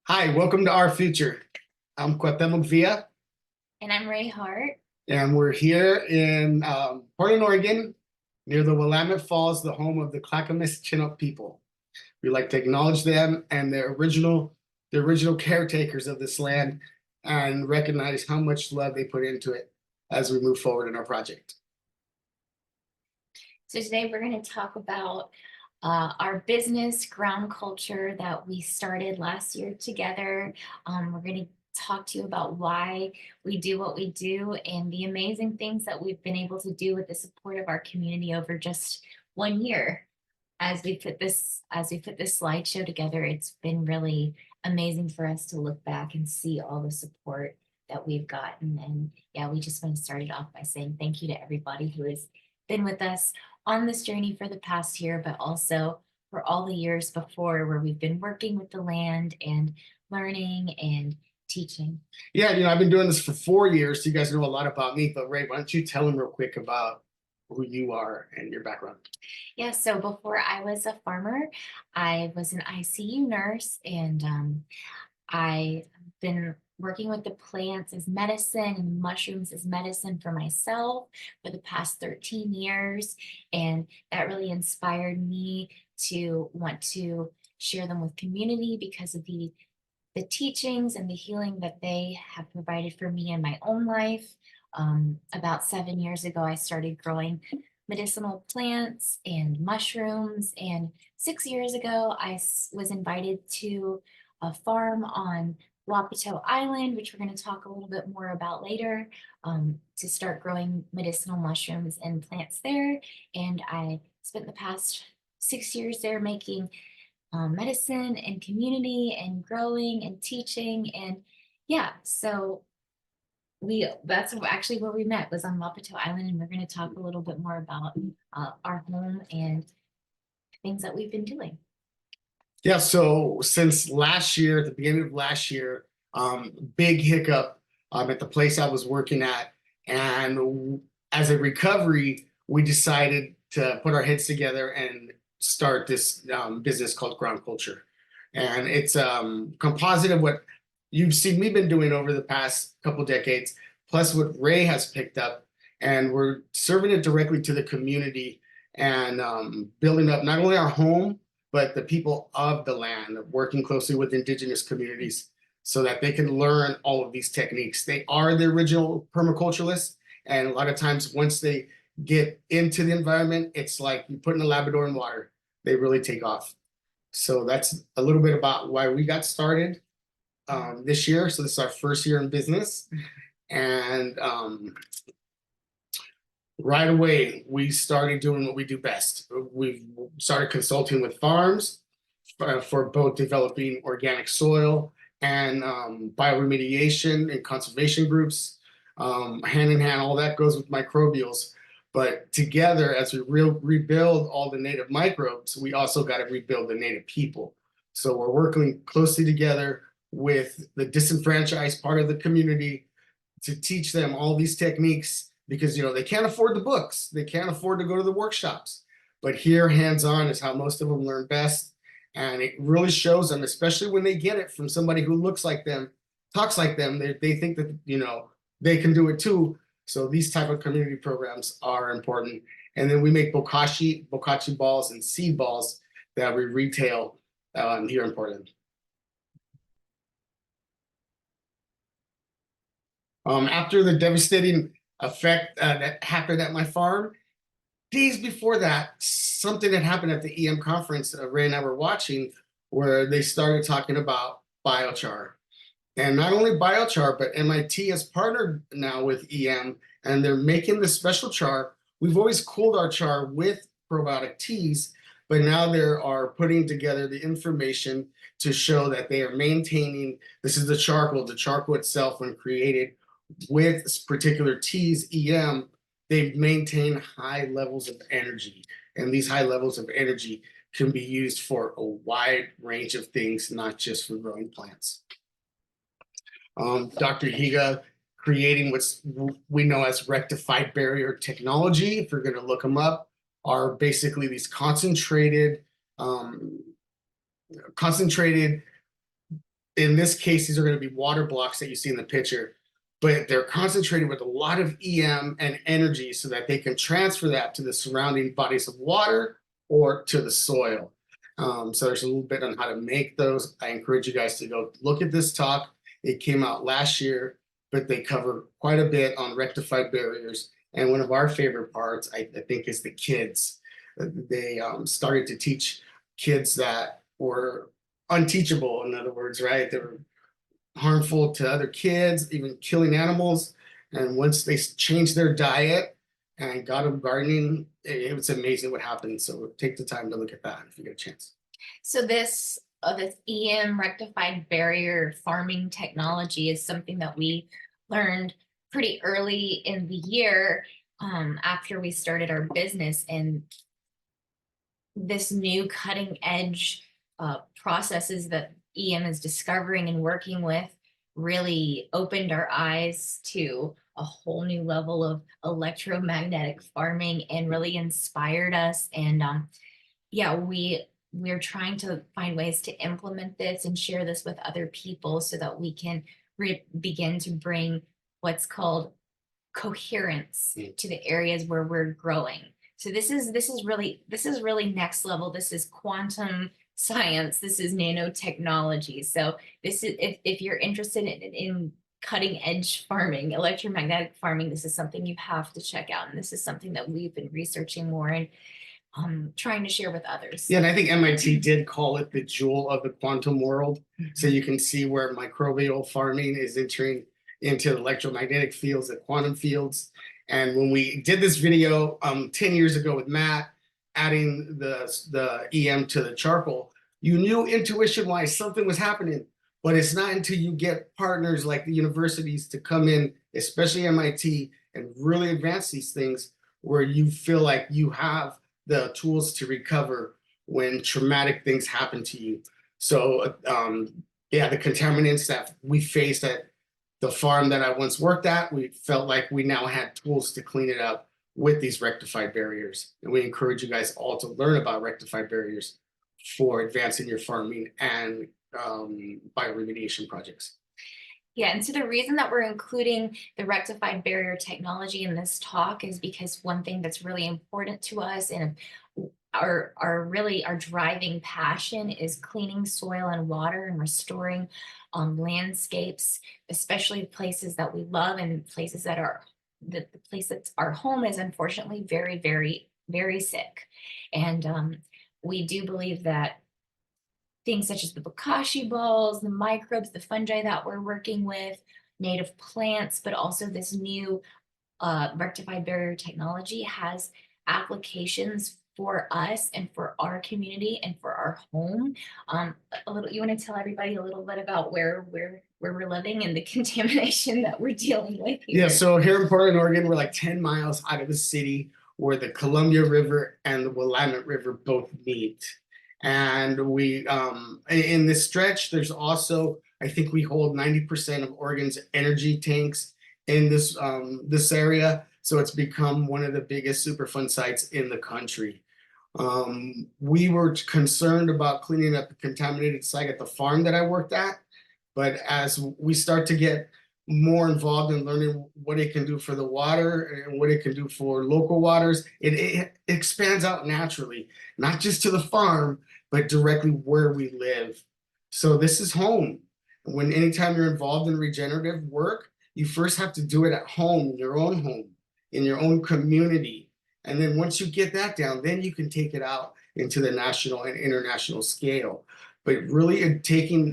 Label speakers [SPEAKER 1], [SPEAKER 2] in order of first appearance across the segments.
[SPEAKER 1] Hi, welcome to Our Future. I'm Cuauhtemoc Villa,
[SPEAKER 2] And I'm Ray Hart.
[SPEAKER 1] and we're here in Portland, Oregon, near the Willamette Falls, the home of the Clackamas Chinook people. We like to acknowledge them and the original caretakers of this land, and recognize how much love they put into it as we move forward in our project.
[SPEAKER 2] So today we're going to talk about our business ground culture that we started last year together. We're going to talk to you about why we do what we do and the amazing things that we've been able to do with the support of our community over just 1 year. As we put this slideshow together, it's been really amazing for us to look back and see all the support that we've gotten. And yeah, we just want to start it off by saying thank you to everybody who has been with us on this journey for the past year, but also for all the years before where we've been working with the land and learning and teaching.
[SPEAKER 1] Yeah, I've been doing this for 4 years, so you guys know a lot about me. But Ray, why don't you tell them real quick about who you are and your background?
[SPEAKER 2] Yeah, so before I was a farmer, I was an ICU nurse, and I've been working with the plants as medicine and mushrooms as medicine for myself for the past 13 years. And that really inspired me to want to share them with community because of the teachings and the healing that they have provided for me in my own life. About 7 years ago, I started growing medicinal plants and mushrooms. And 6 years ago, was invited to a farm on Wapato Island, which we're going to talk a little bit more about later, to start growing medicinal mushrooms and plants there. And I spent the past 6 years there making medicine and community and growing and teaching. And yeah, so that's actually where we met, was on Wapato Island, and we're going to talk a little bit more about our home and things that we've been doing.
[SPEAKER 1] Yeah, so since last year, at the beginning of last year, big hiccup at the place I was working at. And as a recovery, we decided to put our heads together and start this business called Ground Culture. And it's composite of what you've seen me been doing over the past couple decades, plus what Ray has picked up. And we're serving it directly to the community and building up not only our home, but the people of the land, working closely with indigenous communities so that they can learn all of these techniques. They are the original permaculturalists, and a lot of times once they get into the environment, it's like you put in a Labrador in water. They really take off. So that's a little bit about why we got started this year. So this is our first year in business. And right away, we started doing what we do best. We started consulting with farms for both developing organic soil and bioremediation and conservation groups. Hand in hand, all that goes with microbials. But together, as we rebuild all the native microbes, we also got to rebuild the native people. So we're working closely together with the disenfranchised part of the community to teach them all these techniques, because they can't afford the books, they can't afford to go to the workshops. But here, hands-on is how most of them learn best. And it really shows them, especially when they get it from somebody who looks like them, talks like them, they think that they can do it too. So these type of community programs are important. And then we make bokashi balls and seed balls that we retail here in Portland. After the devastating effect that happened at my farm, days before that, something had happened at the EM conference Ray and I were watching, where they started talking about biochar. And not only biochar, but MIT has partnered now with EM, and they're making this special char. We've always cooled our char with probiotic teas, but now they are putting together the information to show that they are maintaining, this is the charcoal itself when created with particular teas, EM, they maintain high levels of energy. And these high levels of energy can be used for a wide range of things, not just for growing plants. Dr. Higa creating what we know as rectified barrier technology, if you're going to look them up, are basically these concentrated in this case, these are going to be water blocks that you see in the picture, but they're concentrated with a lot of EM and energy so that they can transfer that to the surrounding bodies of water or to the soil. So there's a little bit on how to make those. I encourage you guys to go look at this talk. It came out last year, but they cover quite a bit on rectified barriers. And one of our favorite parts, I think, is the kids. They started to teach kids that were unteachable, in other words, right? They were harmful to other kids, even killing animals. And once they changed their diet and got them gardening, it was amazing what happened. So take the time to look at that if you get a chance.
[SPEAKER 2] So this EM rectified barrier farming technology is something that we learned pretty early in the year, after we started our business, and this new cutting edge processes that EM is discovering and working with really opened our eyes to a whole new level of electromagnetic farming and really inspired us. And yeah, we're trying to find ways to implement this and share this with other people so that we can begin to bring what's called coherence to the areas where we're growing. So this is really next level. This is quantum science. This is nanotechnology. So this is, if you're interested in cutting edge farming, electromagnetic farming, this is something you have to check out. And this is something that we've been researching more and trying to share with others.
[SPEAKER 1] Yeah, and I think MIT did call it the jewel of the quantum world. So you can see where microbial farming is entering into the electromagnetic fields, the quantum fields. And when we did this video 10 years ago with Matt, adding the EM to the charcoal, you knew intuition-wise something was happening. But it's not until you get partners like the universities to come in, especially MIT, and really advance these things where you feel like you have the tools to recover when traumatic things happen to you. So yeah, the contaminants that we faced at the farm that I once worked at, we felt like we now had tools to clean it up with these rectified barriers. And we encourage you guys all to learn about rectified barriers for advancing your farming and bioremediation projects.
[SPEAKER 2] Yeah, and so the reason that we're including the rectified barrier technology in this talk is because one thing that's really important to us and our driving passion is cleaning soil and water and restoring landscapes, especially places that we love and places that are the place that's our home is unfortunately very, very, very sick. And we do believe that things such as the bokashi balls, the microbes, the fungi that we're working with, native plants, but also this new rectified barrier technology has applications for us and for our community and for our home. You want to tell everybody a little bit about where we're living and the contamination that we're dealing with here?
[SPEAKER 1] Yeah, so here in Portland, Oregon, we're like 10 miles out of the city where the Columbia River and the Willamette River both meet. And we, in this stretch, there's also, I think we hold 90% of Oregon's energy tanks in this area. So it's become one of the biggest Superfund sites in the country. We were concerned about cleaning up the contaminated site at the farm that I worked at. But as we start to get more involved in learning what it can do for the water and what it can do for local waters, it expands out naturally, not just to the farm, but directly where we live. So this is home. When anytime you're involved in regenerative work, you first have to do it at home, in your own community. And then once you get that down, then you can take it out into the national and international scale. But really taking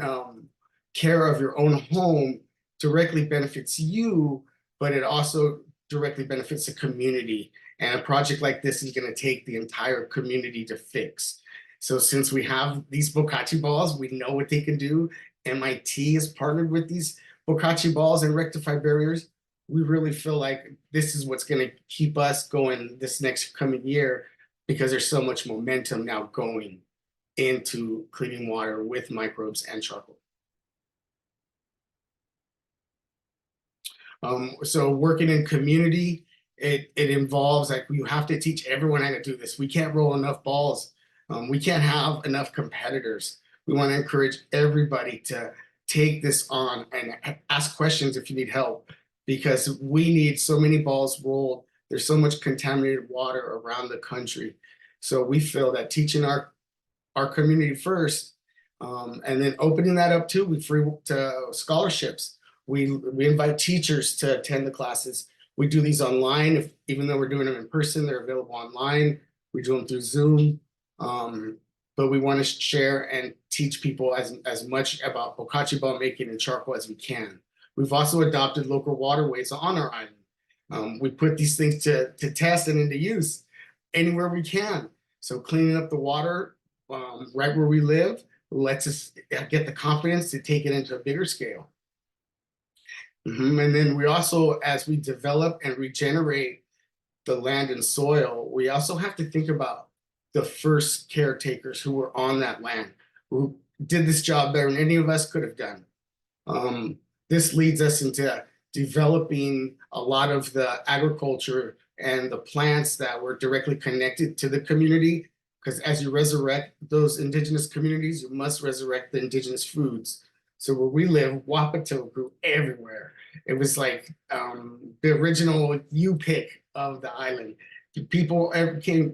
[SPEAKER 1] care of your own home directly benefits you, but it also directly benefits the community. And a project like this is going to take the entire community to fix. So since we have these bokashi balls, we know what they can do. MIT is partnered with these bokashi balls and rectified barriers. We really feel like this is what's going to keep us going this next coming year because there's so much momentum now going into cleaning water with microbes and charcoal. So working in community, it involves like you have to teach everyone how to do this. We can't roll enough balls. We can't have enough competitors. We want to encourage everybody to take this on and ask questions if you need help, because we need so many balls rolled. There's so much contaminated water around the country. So we feel that teaching our community first, and then opening that up too with free to scholarships. We invite teachers to attend the classes. We do these online, even though we're doing them in person, they're available online. We do them through Zoom. But we want to share and teach people as much about bokashi ball making and charcoal as we can. We've also adopted local waterways on our island. We put these things to test and into use anywhere we can. So cleaning up the water right where we live lets us get the confidence to take it into a bigger scale. And then we also, as we develop and regenerate the land and soil, we also have to think about the first caretakers who were on that land, who did this job better than any of us could have done. This leads us into developing a lot of the agriculture and the plants that were directly connected to the community, because as you resurrect those indigenous communities, you must resurrect the indigenous foods. So where we live, wapato grew everywhere. It was like the original U-pick of the island. People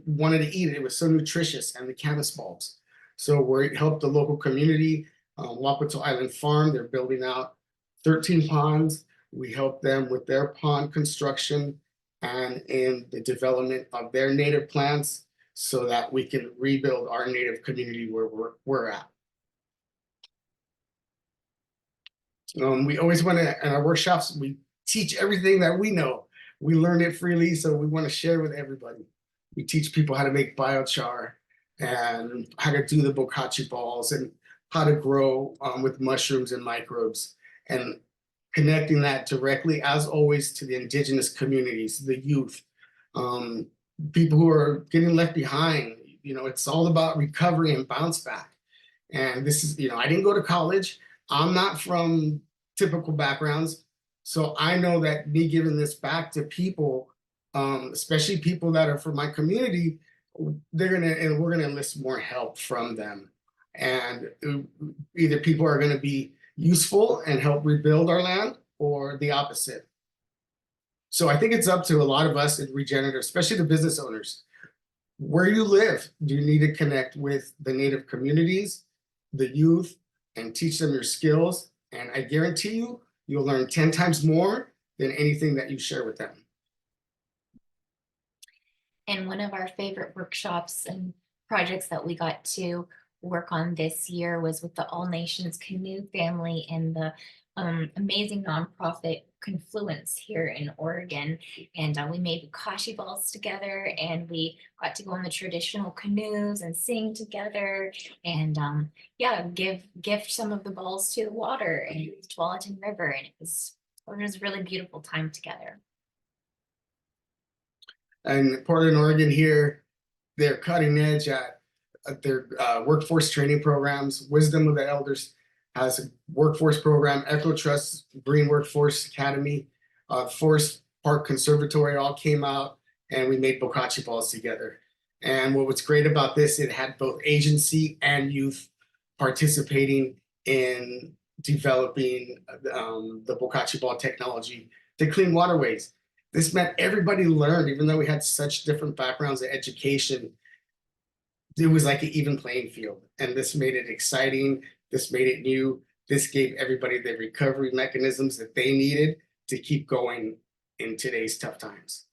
[SPEAKER 1] wanted to eat it. It was so nutritious, and the camas bulbs. So we helped the local community, Wapato Island Farm. They're building out 13 ponds. We help them with their pond construction and in the development of their native plants so that we can rebuild our native community where we're at. We always want to, in our workshops, we teach everything that we know. We learn it freely, so we want to share with everybody. We teach people how to make biochar and how to do the bokashi balls and how to grow with mushrooms and microbes, and connecting that directly, as always, to the indigenous communities, the youth, people who are getting left behind. It's all about recovery and bounce back. And this is, I didn't go to college. I'm not from typical backgrounds. So I know that me giving this back to people, especially people that are from my community, we're gonna enlist more help from them. And either people are gonna be useful and help rebuild our land, or the opposite. So I think it's up to a lot of us in Regenerative, especially the business owners. Where you live, do you need to connect with the native communities, the youth, and teach them your skills? And I guarantee you, you'll learn 10 times more than anything that you share with them.
[SPEAKER 2] And one of our favorite workshops and projects that we got to work on this year was with the All Nations Canoe family and the amazing nonprofit Confluence here in Oregon. And we made bokashi balls together, and we got to go on the traditional canoes and sing together, and gift some of the balls to the water and the Tualatin River. And it was a really beautiful time together.
[SPEAKER 1] And Portland, Oregon here, they're cutting edge at their workforce training programs. Wisdom of the Elders has a workforce program. Echo Trust Green Workforce Academy, Forest Park Conservatory all came out, and we made bokashi balls together. And what was great about this, it had both agency and youth participating in developing the bokashi ball technology to clean waterways. This meant everybody learned, even though we had such different backgrounds in education. It was like an even playing field, and this made it exciting. This made it new. This gave everybody the recovery mechanisms that they needed to keep going in today's tough times.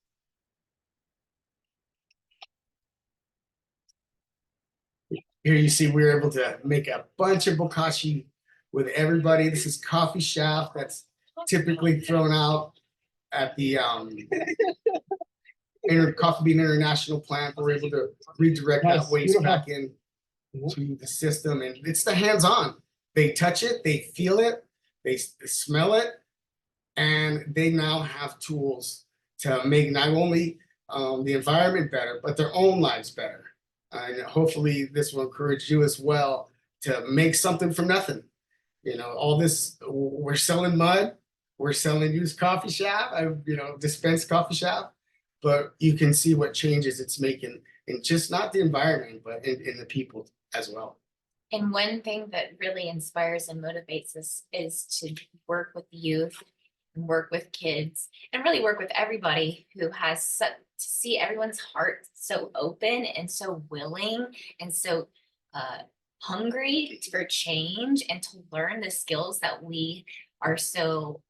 [SPEAKER 1] Here you see we were able to make a bunch of bokashi with everybody. This is coffee shaft that's typically thrown out at the Coffee Bean International plant. We're able to redirect that waste back in to the system, and it's the hands-on. They touch it, they feel it, they smell it, and they now have tools to make not only the environment better, but their own lives better. And hopefully this will encourage you as well to make something from nothing. All this, we're selling mud, we're selling used coffee shop, dispensed coffee shop, but you can see what changes it's making in just not the environment, but in the people as well.
[SPEAKER 2] And one thing that really inspires and motivates us is to work with youth and work with kids and really work with everybody who has to see everyone's heart so open and so willing and so uh, hungry for change and to learn the skills that we are so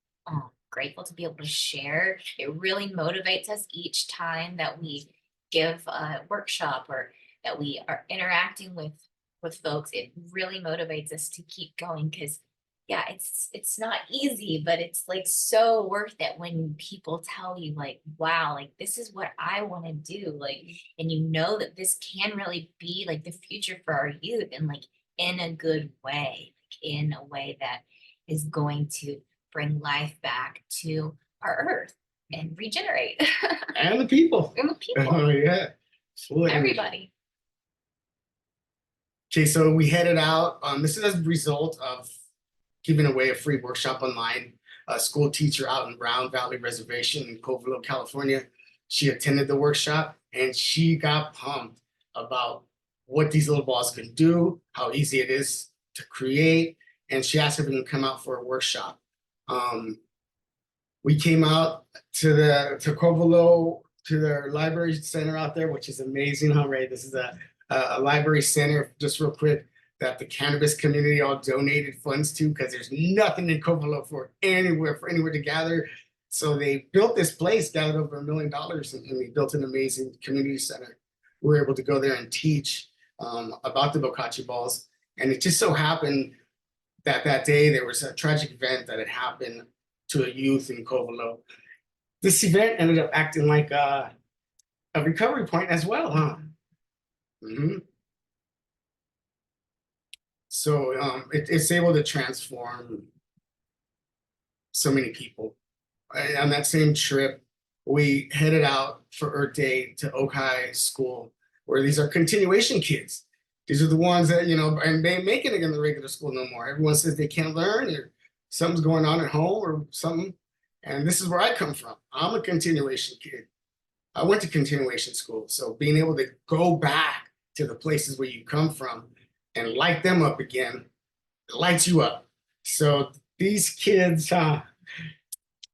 [SPEAKER 2] grateful to be able to share. It really motivates us each time that we give a workshop or that we are interacting with folks. It really motivates us to keep going because yeah, it's not easy, but it's like so worth it when people tell you like, wow, like this is what I want to do. Like, and you know that this can really be like the future for our youth and like in a good way, like in a way that is going to bring life back to our earth and regenerate
[SPEAKER 1] And the people.
[SPEAKER 2] and the people,
[SPEAKER 1] Oh yeah. Full of energy.
[SPEAKER 2] everybody.
[SPEAKER 1] Okay, so we headed out. This is as a result of giving away a free workshop online. A school teacher out in Brown Valley Reservation in Covelo, California. She attended the workshop and she got pumped about what these little balls can do, how easy it is to create, and she asked if we can come out for a workshop. We came out to Covelo to their library center out there, which is amazing. Huh, Ray? This is a library center, just real quick, that the cannabis community all donated funds to because there's nothing in Covelo for anywhere to gather. So they built this place, gathered over $1 million, and they built an amazing community center. We were able to go there and teach about the Bokachi balls. And it just so happened that that day there was a tragic event that had happened to a youth in Covelo. This event ended up acting like a recovery point as well, huh? Mm-hmm. So it's able to transform so many people. And on that same trip, we headed out for Earth Day to Oak High School, where these are continuation kids. These are the ones that, and they make it in the regular school no more. Everyone says they can't learn or something's going on at home or something. And this is where I come from. I'm a continuation kid. I went to continuation school. So being able to go back to the places where you come from and light them up again, it lights you up. So these kids,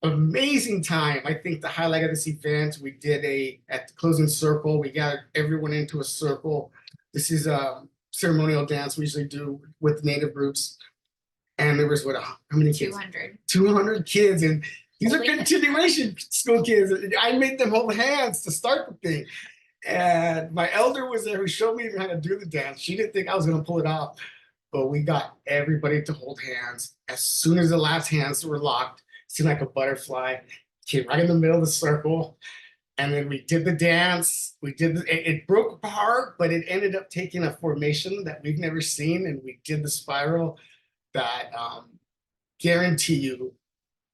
[SPEAKER 1] amazing time. I think the highlight of this event, we did at the closing circle, we got everyone into a circle. This is a ceremonial dance we usually do with Native groups. And there was how many kids?
[SPEAKER 2] 200.
[SPEAKER 1] 200 kids. And these
[SPEAKER 2] Holy
[SPEAKER 1] are continuation school kids. I made them hold hands to start the thing. And my elder was there who showed me how to do the dance. She didn't think I was going to pull it off, but we got everybody to hold hands. As soon as the last hands were locked, it seemed like a butterfly, came right in the middle of the circle. And then we did the dance. It broke apart, but it ended up taking a formation that we've never seen. And we did the spiral that guarantee you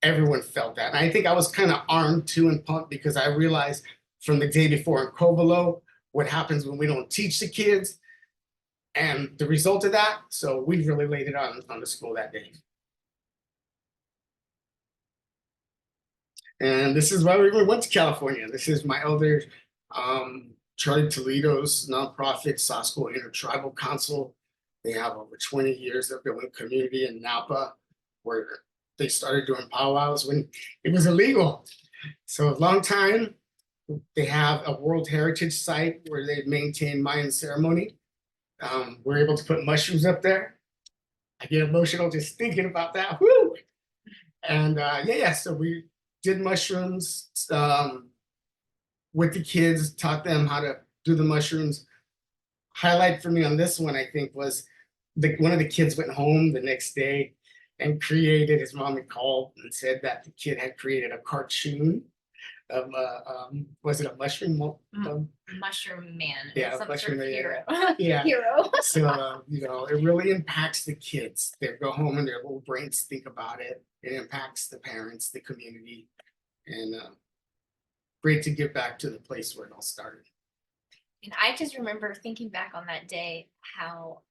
[SPEAKER 1] everyone felt that. And I think I was kind of armed too and pumped because I realized from the day before in Covelo what happens when we don't teach the kids and the result of that. So we really laid it on the school that day. And this is why we went to California. This is my elder, Charlie Toledo's nonprofit, Saw School Intertribal Council. They have over 20 years of building community in Napa, where they started doing powwows when it was illegal. So a long time. They have a World Heritage Site where they maintain Mayan ceremony. We're able to put mushrooms up there. I get emotional just thinking about that. Woo! And so we did mushrooms with the kids, taught them how to do the mushrooms. Highlight for me on this one, I think, was one of the kids went home the next day and created, his mom had called and said that the kid had created a cartoon of was it a mushroom?
[SPEAKER 2] Mushroom man.
[SPEAKER 1] Yeah,
[SPEAKER 2] Some
[SPEAKER 1] mushroom
[SPEAKER 2] sort of
[SPEAKER 1] man.
[SPEAKER 2] hero.
[SPEAKER 1] Yeah.
[SPEAKER 2] Hero.
[SPEAKER 1] So it really impacts the kids. They go home and their little brains think about it. It impacts the parents, the community, and great to get back to the place where it all started.
[SPEAKER 2] And I just remember thinking back on that day how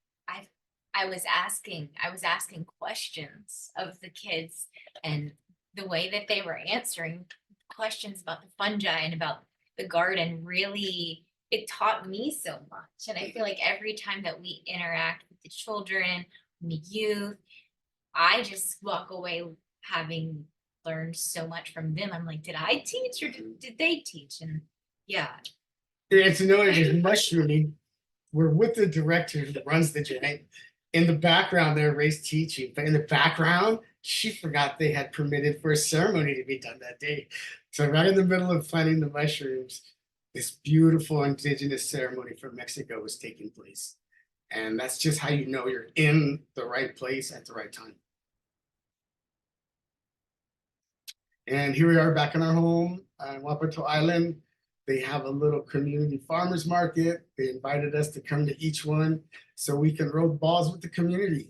[SPEAKER 2] I was asking questions of the kids and the way that they were answering questions about the fungi and about the garden really it taught me so much. And I feel like every time that we interact with the children, from the youth. I just walk away having learned so much from them. I'm like, did I teach or did they teach? And yeah.
[SPEAKER 1] And to know it was mushrooming, we're with the director who runs the giant. In the background, there, Ray's teaching, but in the background, she forgot they had permitted for a ceremony to be done that day. So right in the middle of planting the mushrooms, this beautiful indigenous ceremony from Mexico was taking place. And that's just how you know you're in the right place at the right time. And here we are back in our home on Wapato Island. They have a little community farmers market. They invited us to come to each one so we can rub balls with the community.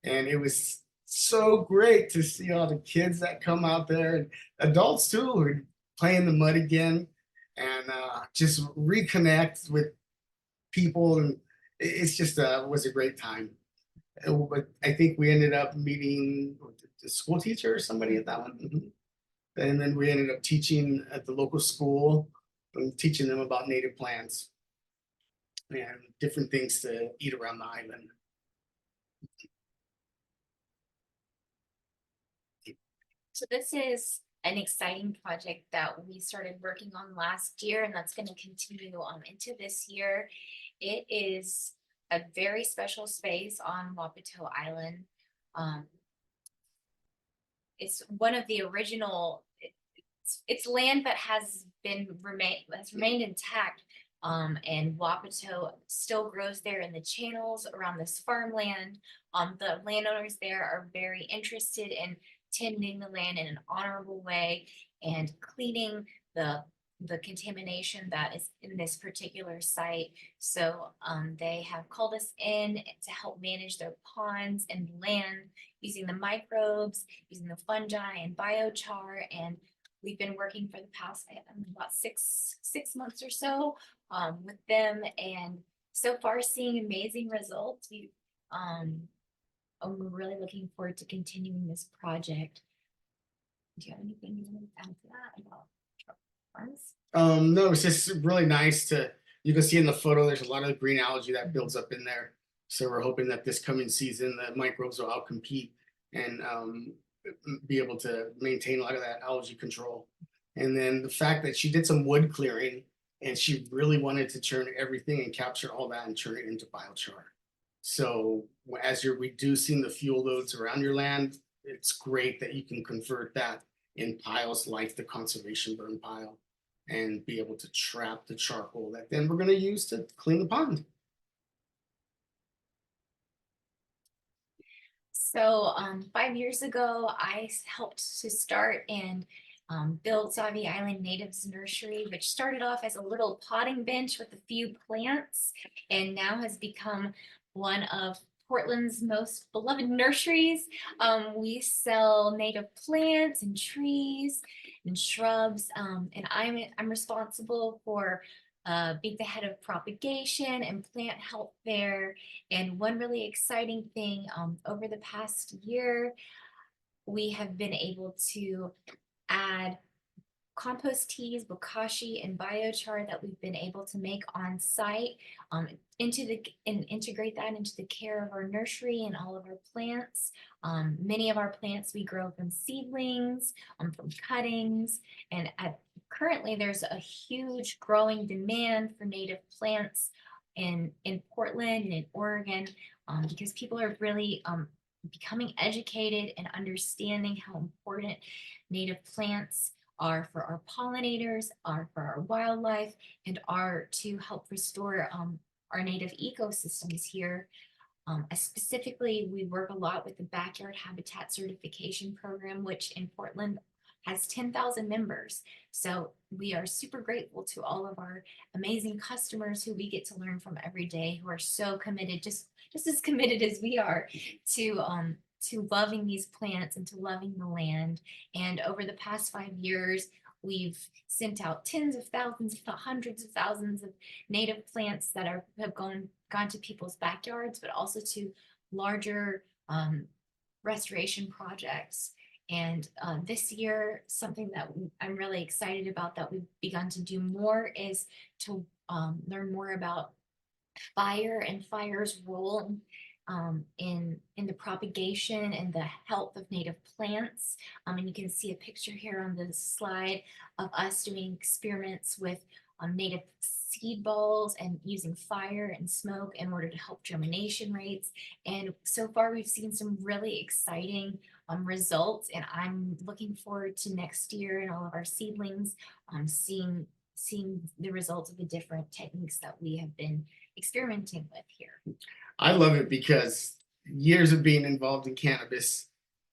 [SPEAKER 1] And it was so great to see all the kids that come out there and adults too who are playing the mud again and just reconnect with people. And it's just was a great time. But I think we ended up meeting the school teacher or somebody at that one. And then we ended up teaching at the local school and teaching them about native plants and different things to eat around the island.
[SPEAKER 2] So this is an exciting project that we started working on last year, and that's going to continue into this year. It is a very special space on Wapato Island. It's one of the original. It's land that has remained intact. And Wapato still grows there in the channels around this farmland. The landowners there are very interested in tending the land in an honorable way and cleaning the contamination that is in this particular site. So they have called us in to help manage their ponds and land using the microbes, using the fungi and biochar. And we've been working for the past about six months or so with them, and so far seeing amazing results. I'm really looking forward to continuing this project. Do you have anything you want to add to that about farms?
[SPEAKER 1] No, it's just really nice to, you can see in the photo, there's a lot of green algae that builds up in there. So we're hoping that this coming season, the microbes will outcompete and be able to maintain a lot of that algae control. And then the fact that she did some wood clearing and she really wanted to turn everything and capture all that and turn it into biochar. So as you're reducing the fuel loads around your land, it's great that you can convert that in piles like the conservation burn pile and be able to trap the charcoal that then we're going to use to clean the pond.
[SPEAKER 2] So 5 years ago, I helped to start and build Sauvie Island Natives Nursery, which started off as a little potting bench with a few plants and now has become one of Portland's most beloved nurseries. We sell native plants and trees and shrubs, and I'm responsible for being the head of propagation and plant health there. And one really exciting thing over the past year, we have been able to add compost teas, bokashi, and biochar that we've been able to make on site and integrate that into the care of our nursery and all of our plants. Many of our plants we grow from seedlings, from cuttings, and currently there's a huge growing demand for native plants in Portland and in Oregon because people are really becoming educated and understanding how important native plants are for our pollinators, are for our wildlife, and are to help restore our native ecosystems here. Specifically, we work a lot with the Backyard Habitat Certification Program, which in Portland has 10,000 members. So we are super grateful to all of our amazing customers who we get to learn from every day, who are so committed, just as committed as we are to loving these plants and to loving the land. And over the past 5 years, we've sent out tens of thousands, if not hundreds of thousands of native plants that have gone to people's backyards, but also to larger restoration projects. And this year, something that I'm really excited about that we've begun to do more is to learn more about fire and fire's role in the propagation and the health of native plants. And you can see a picture here on the slide of us doing experiments with native seed balls and using fire and smoke in order to help germination rates. And so far we've seen some really exciting results, and I'm looking forward to next year and all of our seedlings seeing the results of the different techniques that we have been experimenting with here.
[SPEAKER 1] I love it because years of being involved in cannabis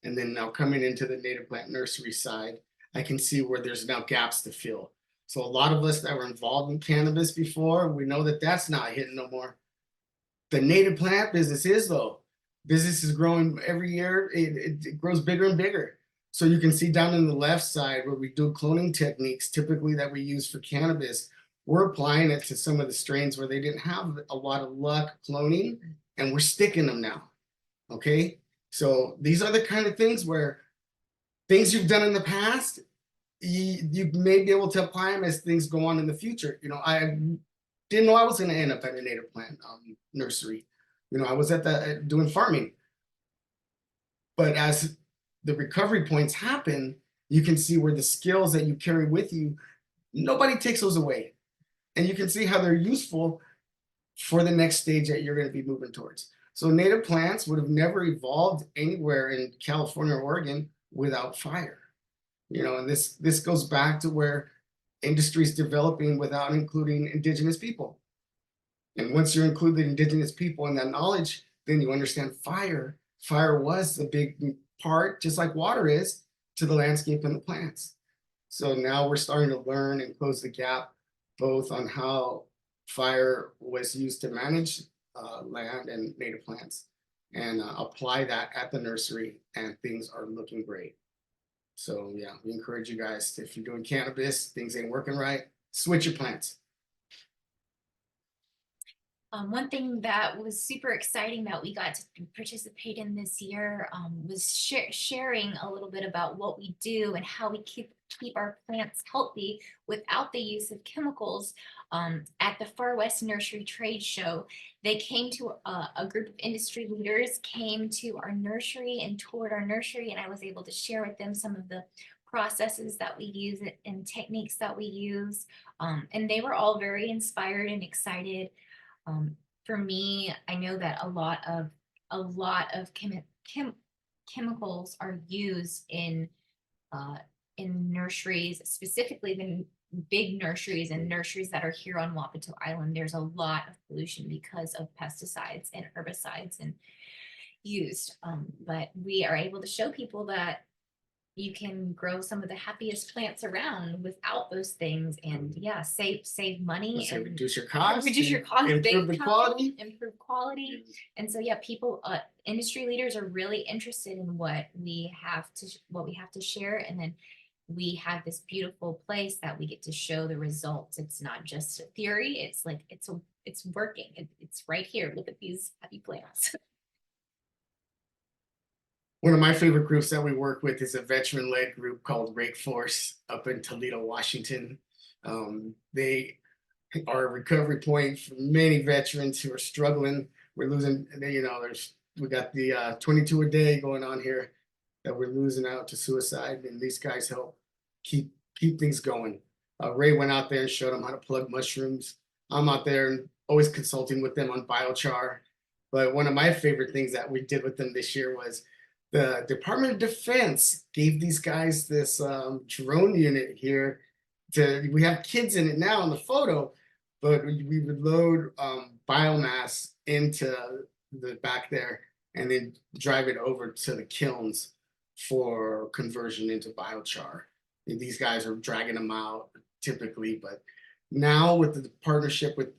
[SPEAKER 1] and then now coming into the native plant nursery side, I can see where there's now gaps to fill. So a lot of us that were involved in cannabis before, we know that that's not hitting no more. The native plant business is though. Business is growing every year. It grows bigger and bigger. So you can see down in the left side where we do cloning techniques, typically that we use for cannabis. We're applying it to some of the strains where they didn't have a lot of luck cloning, and we're sticking them now. Okay, so these are the kind of things where things you've done in the past, you may be able to apply them as things go on in the future. You know, I didn't know I was going to end up at a native plant nursery. You know, I was at the doing farming, but as the recovery points happen, you can see where the skills that you carry with you, nobody takes those away, and you can see how they're useful for the next stage that you're going to be moving towards. So native plants would have never evolved anywhere in California or Oregon without fire. You know, and this goes back to where industry is developing without including indigenous people. And once you include the indigenous people in that knowledge, then you understand fire. Fire was a big part, just like water is, to the landscape and the plants. So now we're starting to learn and close the gap both on how fire was used to manage land and native plants, and apply that at the nursery, and things are looking great. So yeah, we encourage you guys, if you're doing cannabis, things ain't working right, switch your plants.
[SPEAKER 2] One thing that was super exciting that we got to participate in this year was sharing a little bit about what we do and how we keep our plants healthy without the use of chemicals. At the Far West Nursery Trade Show, they came to a group of industry leaders came to our nursery and toured our nursery, and I was able to share with them some of the processes that we use and techniques that we use. And they were all very inspired and excited. For me, I know that a lot of chemicals are used in nurseries, specifically the big nurseries and nurseries that are here on Wapato Island. There's a lot of pollution because of pesticides and herbicides and used. But we are able to show people that you can grow some of the happiest plants around without those things, and yeah, save money
[SPEAKER 1] So
[SPEAKER 2] and
[SPEAKER 1] reduce your costs,
[SPEAKER 2] reduce your costs,
[SPEAKER 1] improve the quality.
[SPEAKER 2] improve quality. And so yeah, people, industry leaders are really interested in what we have to share, and then we have this beautiful place that we get to show the results. It's not just a theory, it's like it's working. It's right here. Look at these happy plants.
[SPEAKER 1] One of my favorite groups that we work with is a veteran-led group called Rake Force up in Toledo, Washington. They are a recovery point for many veterans who are struggling. We're losing, you know, we got the 22 a day going on here that we're losing out to suicide, and these guys help keep things going. Ray went out there and showed them how to plug mushrooms. I'm out there and always consulting with them on biochar. But one of my favorite things that we did with them this year was the Department of Defense gave these guys this drone unit here. We have kids in it now in the photo, but we would load biomass into the back there and then drive it over to the kilns for conversion into biochar. And these guys are dragging them out typically, but now with the partnership with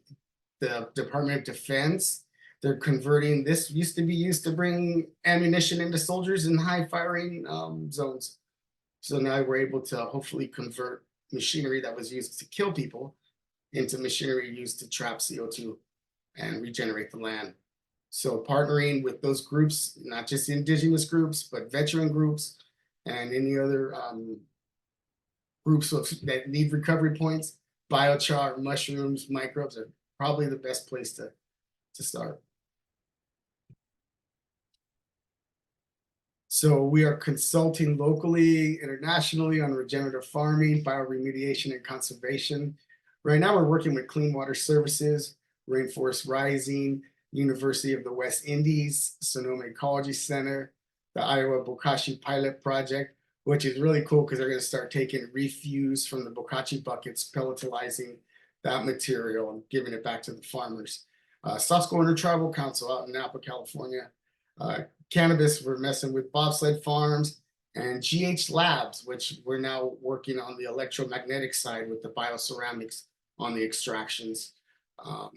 [SPEAKER 1] the Department of Defense, they're converting. This used to be used to bring ammunition into soldiers in high firing zones. So now we're able to hopefully convert machinery that was used to kill people into machinery used to trap CO2 and regenerate the land. So partnering with those groups, not just indigenous groups, but veteran groups and any other groups that need recovery points, biochar, mushrooms, microbes are probably the best place to start. So we are consulting locally, internationally on regenerative farming, bioremediation, and conservation. Right now, we're working with Clean Water Services, Rainforest Rising, University of the West Indies, Sonoma Ecology Center, the Iowa Bokashi Pilot Project, which is really cool because they're going to start taking refuse from the bokashi buckets, pelletizing that material and giving it back to the farmers. Susquehanna Tribal Council out in Napa, California. Cannabis, we're messing with bobsled farms, and GH Labs, which we're now working on the electromagnetic side with the bioceramics on the extractions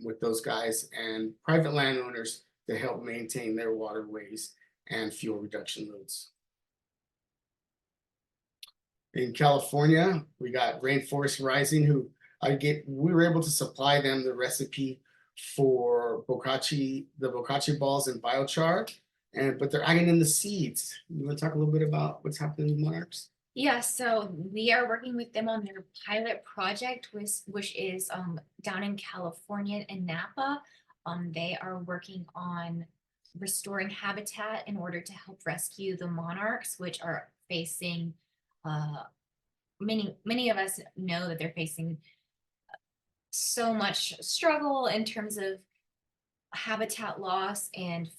[SPEAKER 1] with those guys, and private landowners to help maintain their waterways and fuel reduction roads. In California, we got Rainforest Rising, who we were able to supply them the recipe for bokashi, the bokashi balls and biochar, but they're adding in the seeds. You want to talk a little bit about what's happening with monarchs?
[SPEAKER 2] Yeah, so we are working with them on their pilot project, which is down in California in Napa. They are working on restoring habitat in order to help rescue the monarchs, which are facing many of us know that they're facing so much struggle in terms of habitat loss and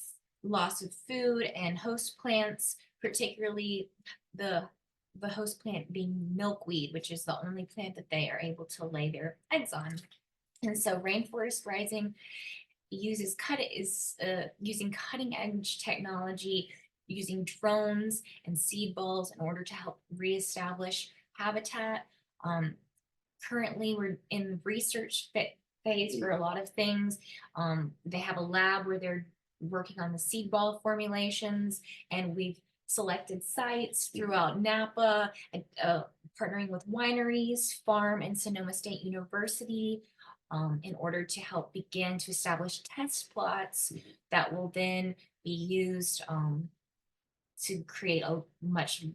[SPEAKER 2] loss of food and host plants, particularly the host plant being milkweed, which is the only plant that they are able to lay their eggs on. And so Rainforest Rising is using cutting edge technology, using drones and seed balls in order to help reestablish habitat. Currently, we're in research phase for a lot of things. They have a lab where they're working on the seed ball formulations, and we've selected sites throughout Napa, partnering with wineries, farm, and Sonoma State University in order to help begin to establish test plots that will then be used to create a much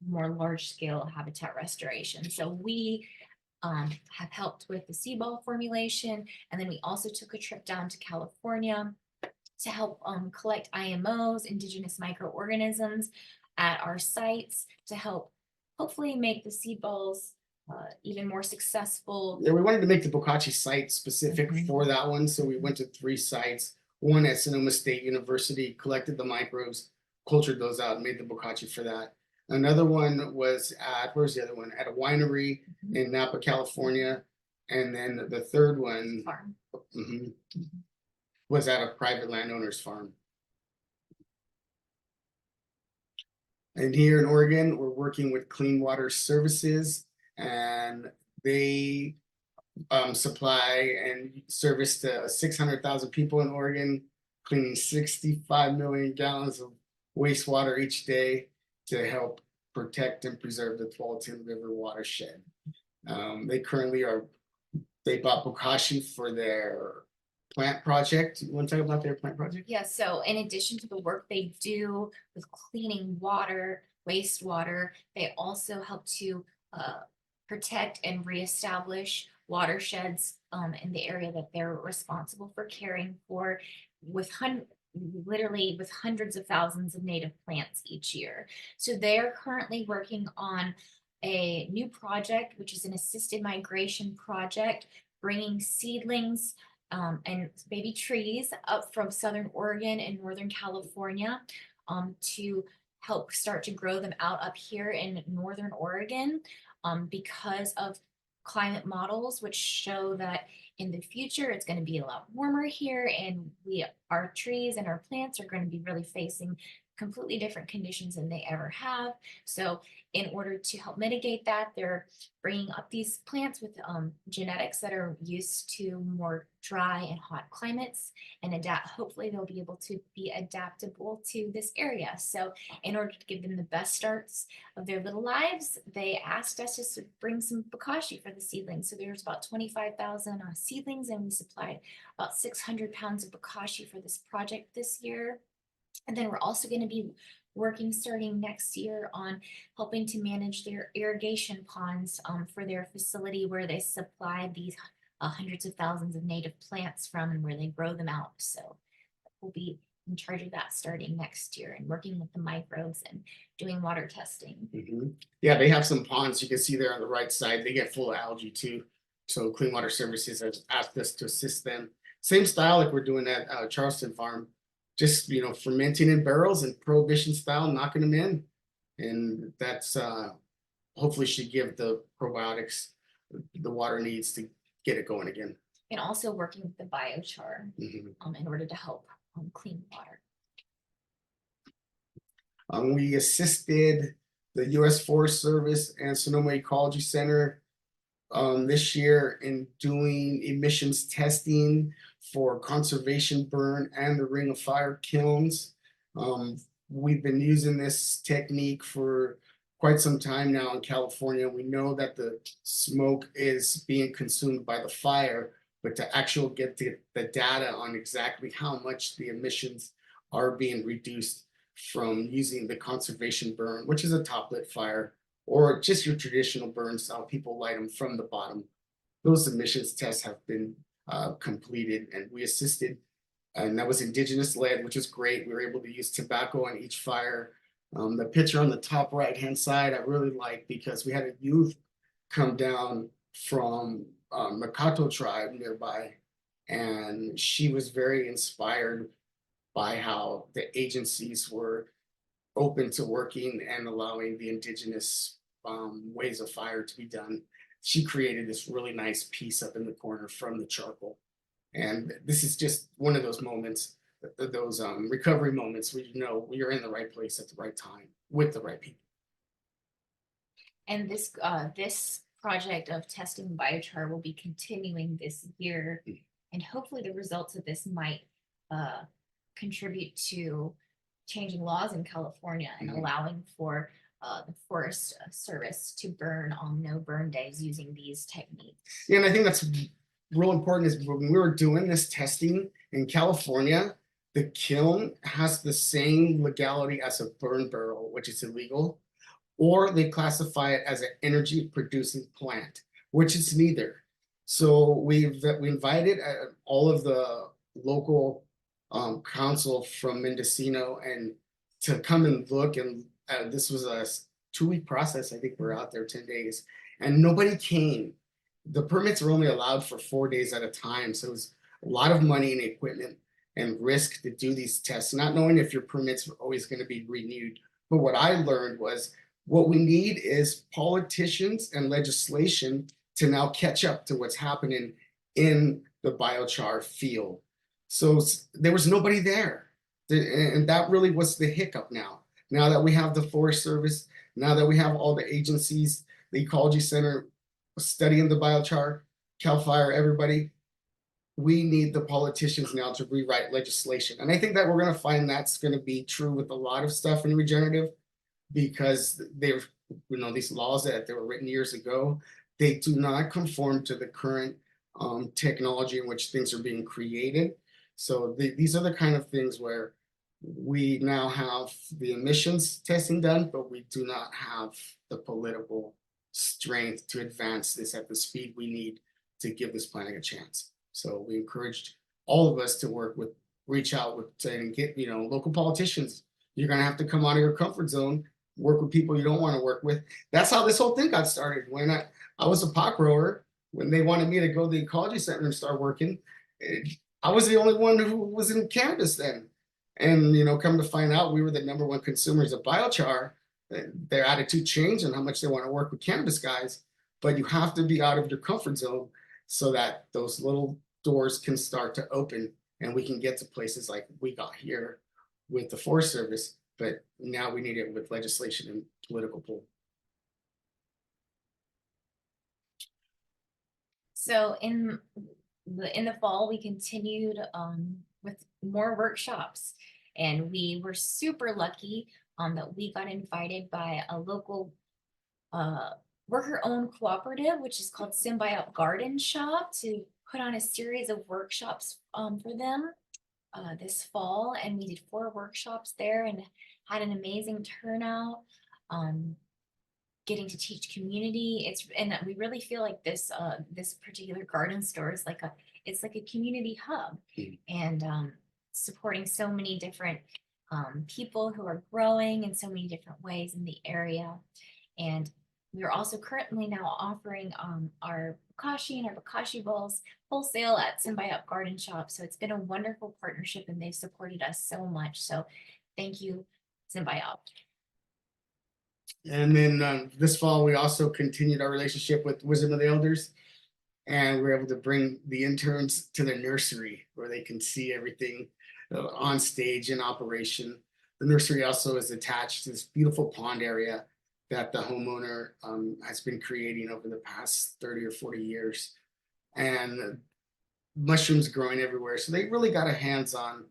[SPEAKER 2] more large scale habitat restoration. So we have helped with the seed ball formulation, and then we also took a trip down to California to help collect IMOs, indigenous microorganisms, at our sites to help hopefully make the seed balls even more successful.
[SPEAKER 1] Yeah, we wanted to make the bokashi site specific for that one, so we went to 3 sites. One at Sonoma State University, collected the microbes, cultured those out, and made the bokashi for that. Another one was where's the other one? At a winery in Napa, California. And then the third one
[SPEAKER 2] Farm.
[SPEAKER 1] was at a private landowner's farm. And here in Oregon, we're working with Clean Water Services, and they supply and service to 600,000 people in Oregon, cleaning 65 million gallons of wastewater each day to help protect and preserve the Tualatin River watershed. They bought bokashi for their plant project. You want to talk about their plant project?
[SPEAKER 2] Yeah, so in addition to the work they do with cleaning water, wastewater, they also help to protect and reestablish watersheds in the area that they're responsible for caring for, with literally with hundreds of thousands of native plants each year. So they're currently working on a new project, which is an assisted migration project, bringing seedlings and baby trees up from Southern Oregon and Northern California to help start to grow them out up here in Northern Oregon because of climate models, which show that in the future it's going to be a lot warmer here, and our trees and our plants are going to be really facing completely different conditions than they ever have. So in order to help mitigate that, they're bringing up these plants with genetics that are used to more dry and hot climates, and hopefully they'll be able to be adaptable to this area. So in order to give them the best starts of their little lives, they asked us to bring some bokashi for the seedlings. So there's about 25,000 seedlings, and we supplied about 600 pounds of bokashi for this project this year. And then we're also going to be working starting next year on helping to manage their irrigation ponds for their facility where they supply these hundreds of thousands of native plants from, and where they grow them out. So we'll be in charge of that starting next year and working with the microbes and doing water testing.
[SPEAKER 1] Yeah, they have some ponds you can see there on the right side. They get full of algae too. So Clean Water Services has asked us to assist them. Same style like we're doing at Charleston Farm, just fermenting in barrels and prohibition style, knocking them in, and that's hopefully should give the probiotics the water needs to get it going again.
[SPEAKER 2] And also working with the biochar in order to help clean water.
[SPEAKER 1] We assisted the U.S. Forest Service and Sonoma Ecology Center this year in doing emissions testing for conservation burn and the Ring of Fire kilns. We've been using this technique for quite some time now in California. We know that the smoke is being consumed by the fire, but to actually get the data on exactly how much the emissions are being reduced from using the conservation burn, which is a top lit fire, or just your traditional burn style, people light them from the bottom. Those emissions tests have been completed, and we assisted, and that was indigenous led, which is great. We were able to use tobacco on each fire. The picture on the top right hand side I really like because we had a youth come down from Makato tribe nearby, and she was very inspired by how the agencies were open to working and allowing the indigenous ways of fire to be done. She created this really nice piece up in the corner from the charcoal. And this is just one of those moments, those recovery moments where we are in the right place at the right time with the right people.
[SPEAKER 2] And this project of testing biochar will be continuing this year, and hopefully the results of this might contribute to changing laws in California and allowing for the Forest Service to burn on no burn days using these techniques.
[SPEAKER 1] Yeah, and I think that's real important is when we were doing this testing in California, the kiln has the same legality as a burn barrel, which is illegal, or they classify it as an energy producing plant, which is neither. So we invited all of the local council from Mendocino and to come and look, and this was a 2-week process. I think we're out there 10 days and nobody came. The permits were only allowed for 4 days at a time, so it was a lot of money and equipment and risk to do these tests, not knowing if your permits were always going to be renewed. But what I learned was what we need is politicians and legislation to now catch up to what's happening in the biochar field. So there was nobody there, and that really was the hiccup. Now that we have the Forest Service, now that we have all the agencies, the Ecology Center studying the biochar, CAL FIRE, everybody, we need the politicians now to rewrite legislation. And I think that we're going to find that's going to be true with a lot of stuff in regenerative, because they've, these laws that they were written years ago, they do not conform to the current technology in which things are being created. So these are the kind of things where we now have the emissions testing done, but we do not have the political strength to advance this at the speed we need to give this planet a chance. So we encouraged all of us to reach out with and get, local politicians. You're going to have to come out of your comfort zone, work with people you don't want to work with. That's how this whole thing got started. When I was a pot grower, when they wanted me to go to the ecology center and start working, I was the only one who was in cannabis then. And, come to find out we were the #1 consumers of biochar. Their attitude changed and how much they want to work with cannabis guys. But you have to be out of your comfort zone so that those little doors can start to open and we can get to places like we got here with the Forest Service. But now we need it with legislation and political pull.
[SPEAKER 2] So in the fall, we continued with more workshops, and we were super lucky that we got invited by a local worker-owned cooperative, which is called Symbiote Garden Shop, to put on a series of workshops for them this fall. And we did 4 workshops there and had an amazing turnout. Getting to teach community, and we really feel like this particular garden store is like a community hub. And supporting so many different people who are growing in so many different ways in the area. And we are also currently now offering our bokashi and our bokashi bowls wholesale at Symbiote Garden Shop. So it's been a wonderful partnership and they've supported us so much. So thank you, Symbiote.
[SPEAKER 1] And then this fall, we also continued our relationship with Wisdom of the Elders, and we're able to bring the interns to the nursery where they can see everything on stage in operation. The nursery also is attached to this beautiful pond area that the homeowner has been creating over the past 30 or 40 years. And mushrooms growing everywhere. So they really got a hands-on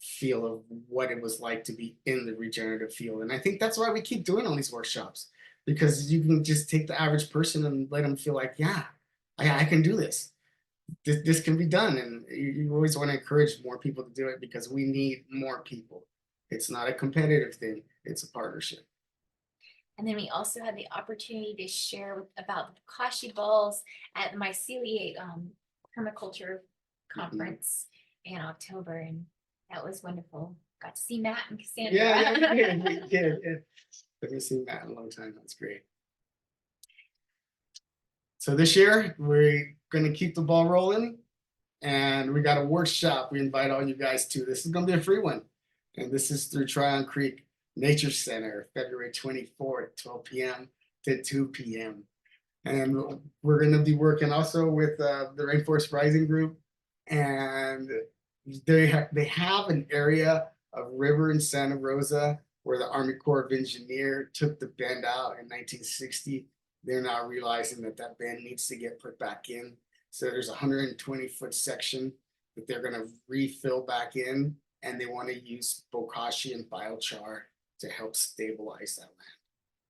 [SPEAKER 1] feel of what it was like to be in the regenerative field. And I think that's why we keep doing all these workshops, because you can just take the average person and let them feel like, yeah, I can do this. This can be done. And you always want to encourage more people to do it because we need more people. It's not a competitive thing, it's a partnership.
[SPEAKER 2] And then we also had the opportunity to share about the bokashi bowls at the myceliate permaculture conference in October, and that was wonderful. Got to see Matt and Cassandra.
[SPEAKER 1] Yeah, we did. Haven't seen Matt in a long time. That's great. So this year we're going to keep the ball rolling, and we got a workshop we invite all you guys to. This is going to be a free one, and this is through Tryon Creek Nature Center, February 24th, 12 p.m. to 2 p.m. And we're going to be working also with the Rainforest Rising Group, and they have an area of river in Santa Rosa where the Army Corps of Engineers took the bend out in 1960. They're now realizing that that bend needs to get put back in. So there's a 120-foot section that they're going to refill back in, and they want to use bokashi and biochar to help stabilize that land.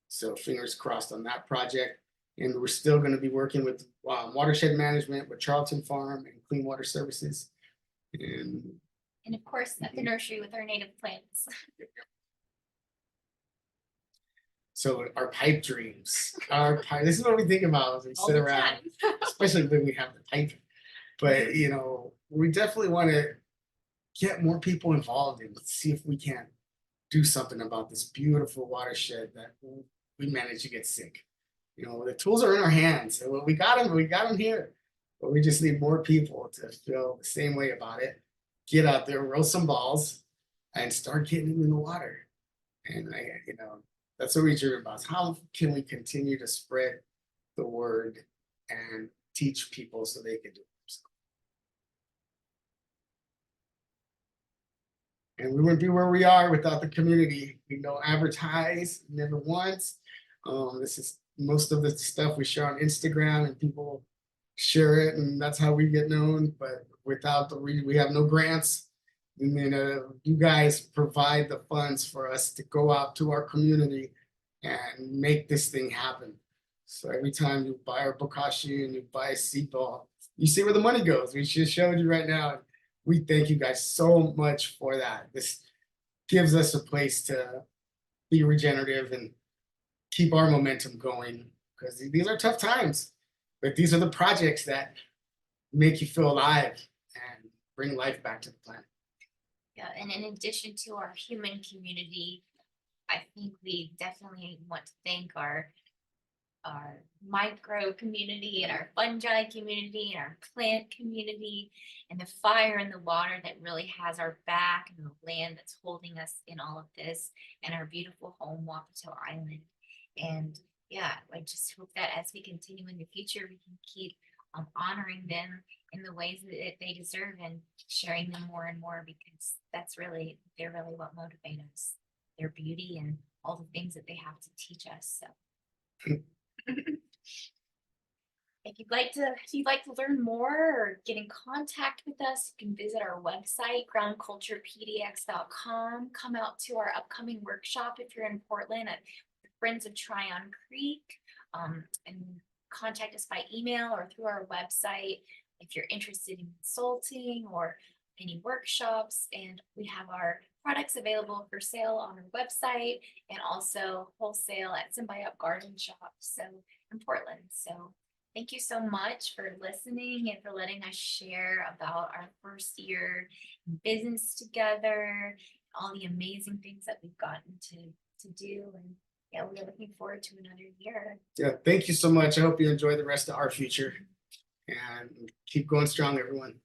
[SPEAKER 1] So fingers crossed on that project. And we're still going to be working with watershed management with Charlton Farm and Clean Water Services.
[SPEAKER 2] And of course, at the nursery with our native plants.
[SPEAKER 1] So our pipe dreams, this is what we think about as we sit around, especially when we have the pipe. But, you know, we definitely want to get more people involved and see if we can do something about this beautiful watershed that we managed to get sick. You know, the tools are in our hands, and we got them here, but we just need more people to feel the same way about it. Get out there, roll some balls, and start getting them in the water. And you know, that's what we dream about. How can we continue to spread the word and teach people so they can do it themselves? And we wouldn't be where we are without the community. We don't advertise, never once. This is most of the stuff we share on Instagram, and people share it, and that's how we get known. But without we have no grants. And then you guys provide the funds for us to go out to our community and make this thing happen. So every time you buy our bokashi and you buy a seed ball, you see where the money goes. We just showed you right now. We thank you guys so much for that. This gives us a place to be regenerative and keep our momentum going, because these are tough times, but these are the projects that make you feel alive and bring life back to the planet.
[SPEAKER 2] Yeah, and in addition to our human community, I think we definitely want to thank our micro community and our fungi community and our plant community and the fire and the water that really has our back, and the land that's holding us in all of this, and our beautiful home, Wapato Island. And yeah, I just hope that as we continue in the future, we can keep honoring them in the ways that they deserve and sharing them more and more, because they're really what motivate us, their beauty and all the things that they have to teach us. So if you'd like to learn more or get in contact with us, you can visit our website, groundculturepdx.com. Come out to our upcoming workshop if you're in Portland at the Friends of Tryon Creek, and contact us by email or through our website if you're interested in consulting or any workshops. And we have our products available for sale on our website and also wholesale at Symbiote Garden Shop, so in Portland. So Thank you so much for listening and for letting us share about our first year in business together, all the amazing things that we've gotten to do. And yeah, we're looking forward to another year.
[SPEAKER 1] Yeah, thank you so much. I hope you enjoy the rest of our future and keep going strong, everyone.